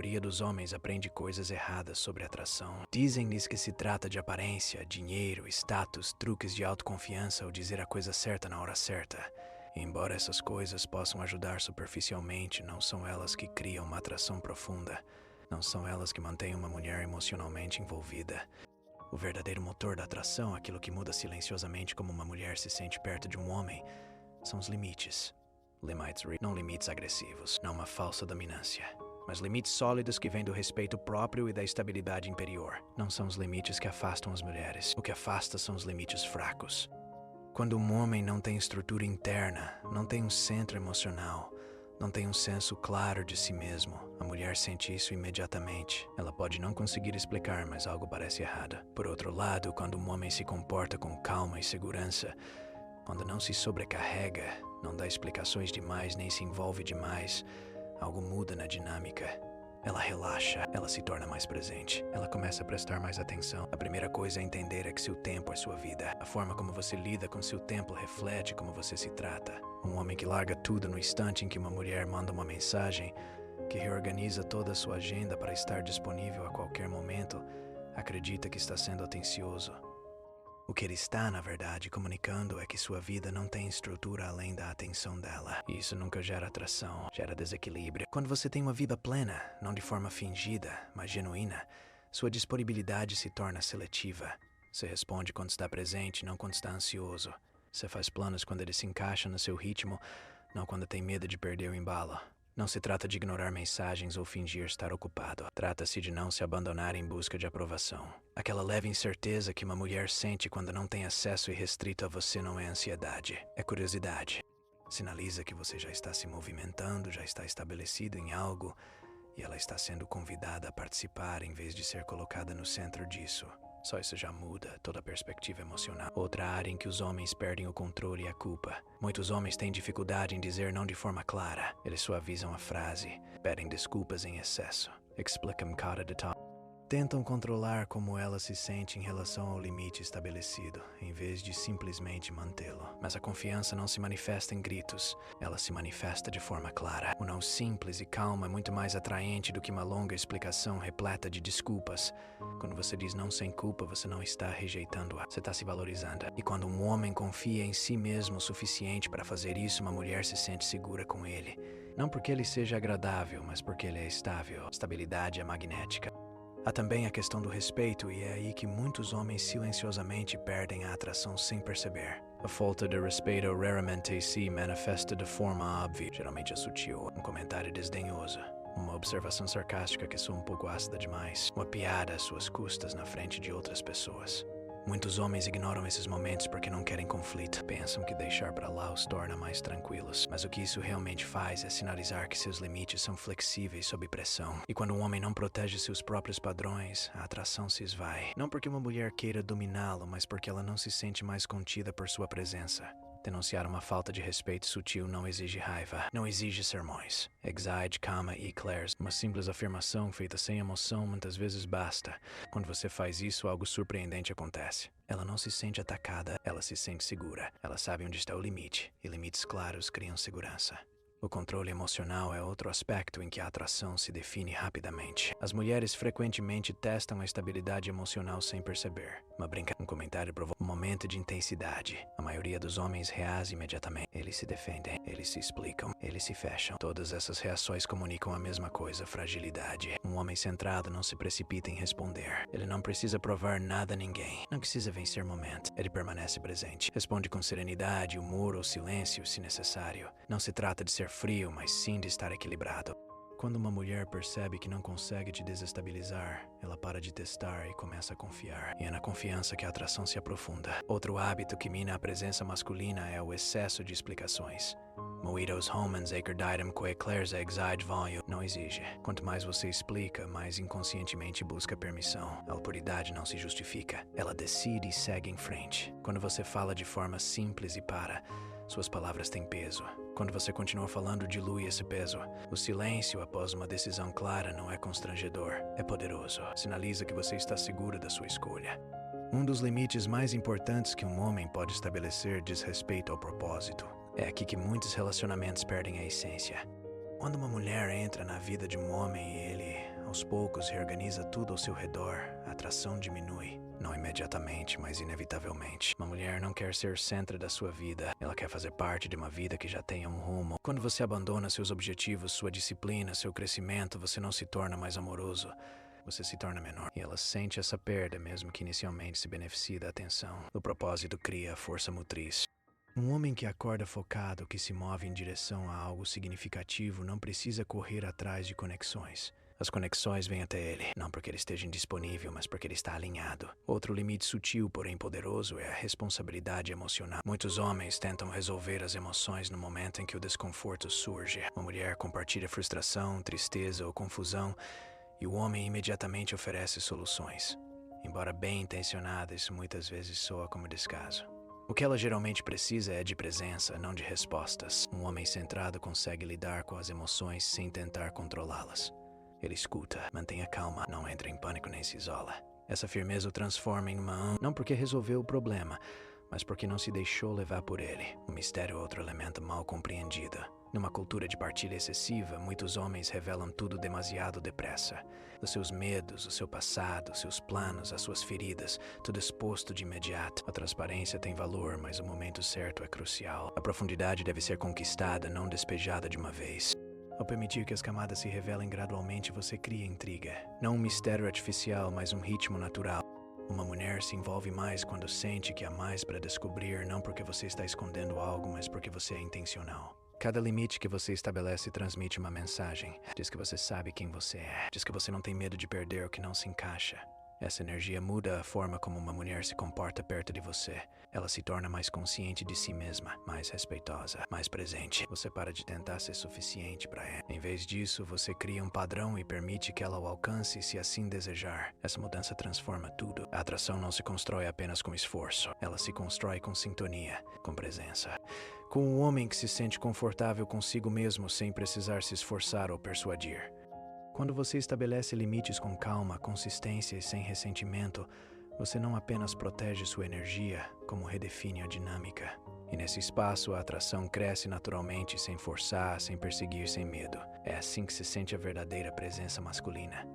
maioria dos homens aprende coisas erradas sobre atração. Dizem-lhes que se trata de aparência, dinheiro, status, truques de autoconfiança ou dizer a coisa certa na hora certa. E embora essas coisas possam ajudar superficialmente, não são elas que criam uma atração profunda. Não são elas que mantêm uma mulher emocionalmente envolvida. O verdadeiro motor da atração, aquilo que muda silenciosamente como uma mulher se sente perto de um homem, são os limites. Não limites agressivos, não uma falsa dominância, mas limites sólidos que vêm do respeito próprio e da estabilidade interior. Não são os limites que afastam as mulheres. O que afasta são os limites fracos. Quando um homem não tem estrutura interna, não tem um centro emocional, não tem um senso claro de si mesmo, a mulher sente isso imediatamente. Ela pode não conseguir explicar, mas algo parece errado. Por outro lado, quando um homem se comporta com calma e segurança, quando não se sobrecarrega, não dá explicações demais nem se envolve demais, algo muda na dinâmica. Ela relaxa, ela se torna mais presente, ela começa a prestar mais atenção. A primeira coisa a entender é que seu tempo é sua vida. A forma como você lida com seu tempo reflete como você se trata. Um homem que larga tudo no instante em que uma mulher manda uma mensagem, que reorganiza toda a sua agenda para estar disponível a qualquer momento, acredita que está sendo atencioso. O que ele está, na verdade, comunicando é que sua vida não tem estrutura além da atenção dela. E isso nunca gera atração, gera desequilíbrio. Quando você tem uma vida plena, não de forma fingida, mas genuína, sua disponibilidade se torna seletiva. Você responde quando está presente, não quando está ansioso. Você faz planos quando ele se encaixa no seu ritmo, não quando tem medo de perder o embalo. Não se trata de ignorar mensagens ou fingir estar ocupado. Trata-se de não se abandonar em busca de aprovação. Aquela leve incerteza que uma mulher sente quando não tem acesso irrestrito a você não é ansiedade, é curiosidade. Sinaliza que você já está se movimentando, já está estabelecido em algo, e ela está sendo convidada a participar em vez de ser colocada no centro disso. Só isso já muda toda a perspectiva emocional. Outra área em que os homens perdem o controle é a culpa. Muitos homens têm dificuldade em dizer não de forma clara. Eles suavizam a frase, pedem desculpas em excesso, explicam cada detalhe. Tentam controlar como ela se sente em relação ao limite estabelecido, em vez de simplesmente mantê-lo. Mas a confiança não se manifesta em gritos, ela se manifesta de forma clara. O não simples e calmo é muito mais atraente do que uma longa explicação repleta de desculpas. Quando você diz não sem culpa, você não está rejeitando-a, você está se valorizando. E quando um homem confia em si mesmo o suficiente para fazer isso, uma mulher se sente segura com ele. Não porque ele seja agradável, mas porque ele é estável. Estabilidade é magnética. Há também a questão do respeito, e é aí que muitos homens silenciosamente perdem a atração sem perceber. A falta de respeito raramente se manifesta de forma óbvia, geralmente é sutil, um comentário desdenhoso, uma observação sarcástica que soa um pouco ácida demais, uma piada às suas custas na frente de outras pessoas. Muitos homens ignoram esses momentos porque não querem conflito. Pensam que deixar para lá os torna mais tranquilos. Mas o que isso realmente faz é sinalizar que seus limites são flexíveis sob pressão. E quando um homem não protege seus próprios padrões, a atração se esvai. Não porque uma mulher queira dominá-lo, mas porque ela não se sente mais contida por sua presença. Denunciar uma falta de respeito sutil não exige raiva, não exige sermões. Exige, calma e eclairs. Uma simples afirmação feita sem emoção muitas vezes basta. Quando você faz isso, algo surpreendente acontece. Ela não se sente atacada, ela se sente segura. Ela sabe onde está o limite, e limites claros criam segurança. O controle emocional é outro aspecto em que a atração se define rapidamente. As mulheres frequentemente testam a estabilidade emocional sem perceber. Um comentário provoca um momento de intensidade. A maioria dos homens reage imediatamente. Eles se defendem, eles se explicam, eles se fecham. Todas essas reações comunicam a mesma coisa, fragilidade. Um homem centrado não se precipita em responder. Ele não precisa provar nada a ninguém. Não precisa vencer o momento. Ele permanece presente. Responde com serenidade, humor ou silêncio, se necessário. Não se trata de ser frio, mas sim de estar equilibrado. Quando uma mulher percebe que não consegue te desestabilizar, ela para de testar e começa a confiar. E é na confiança que a atração se aprofunda. Outro hábito que mina a presença masculina é o excesso de explicações. Moitos homens acreditam que eclairs exige volume. Não exige. Quanto mais você explica, mais inconscientemente busca permissão. A autoridade não se justifica. Ela decide e segue em frente. Quando você fala de forma simples e suas palavras têm peso. Quando você continua falando, dilui esse peso. O silêncio após uma decisão clara não é constrangedor, é poderoso. Sinaliza que você está seguro da sua escolha. Um dos limites mais importantes que um homem pode estabelecer diz respeito ao propósito. É aqui que muitos relacionamentos perdem a essência. Quando uma mulher entra na vida de um homem e ele Aos poucos, reorganiza tudo ao seu redor. A atração diminui. Não imediatamente, mas inevitavelmente. Uma mulher não quer ser o centro da sua vida. Ela quer fazer parte de uma vida que já tenha um rumo. Quando você abandona seus objetivos, sua disciplina, seu crescimento, você não se torna mais amoroso. Você se torna menor. E ela sente essa perda, mesmo que inicialmente se beneficie da atenção. O propósito cria a força motriz. Um homem que acorda focado, que se move em direção a algo significativo, não precisa correr atrás de conexões. As conexões vêm até ele, não porque ele esteja indisponível, mas porque ele está alinhado. Outro limite sutil, porém poderoso, é a responsabilidade emocional. Muitos homens tentam resolver as emoções no momento em que o desconforto surge. Uma mulher compartilha frustração, tristeza ou confusão, e o homem imediatamente oferece soluções. Embora bem intencionada, isso muitas vezes soa como descaso. O que ela geralmente precisa é de presença, não de respostas. Um homem centrado consegue lidar com as emoções sem tentar controlá-las. Ele escuta, mantenha calma, não entra em pânico nem se isola. Essa firmeza o transforma em uma não porque resolveu o problema, mas porque não se deixou levar por ele. O mistério é outro elemento mal compreendido. Numa cultura de partilha excessiva, muitos homens revelam tudo demasiado depressa. Os seus medos, o seu passado, seus planos, as suas feridas, tudo exposto de imediato. A transparência tem valor, mas o momento certo é crucial. A profundidade deve ser conquistada, não despejada de uma vez. Ao permitir que as camadas se revelem gradualmente, você cria intriga. Não um mistério artificial, mas um ritmo natural. Uma mulher se envolve mais quando sente que há mais para descobrir, não porque você está escondendo algo, mas porque você é intencional. Cada limite que você estabelece transmite uma mensagem. Diz que você sabe quem você é. Diz que você não tem medo de perder o que não se encaixa. Essa energia muda a forma como uma mulher se comporta perto de você. Ela se torna mais consciente de si mesma, mais respeitosa, mais presente. Você para de tentar ser suficiente para ela. Em vez disso, você cria um padrão e permite que ela o alcance se assim desejar. Essa mudança transforma tudo. A atração não se constrói apenas com esforço. Ela se constrói com sintonia, com presença. Com um homem que se sente confortável consigo mesmo sem precisar se esforçar ou persuadir. Quando você estabelece limites com calma, consistência e sem ressentimento, você não apenas protege sua energia, como redefine a dinâmica. E nesse espaço, a atração cresce naturalmente, sem forçar, sem perseguir, sem medo. É assim que se sente a verdadeira presença masculina.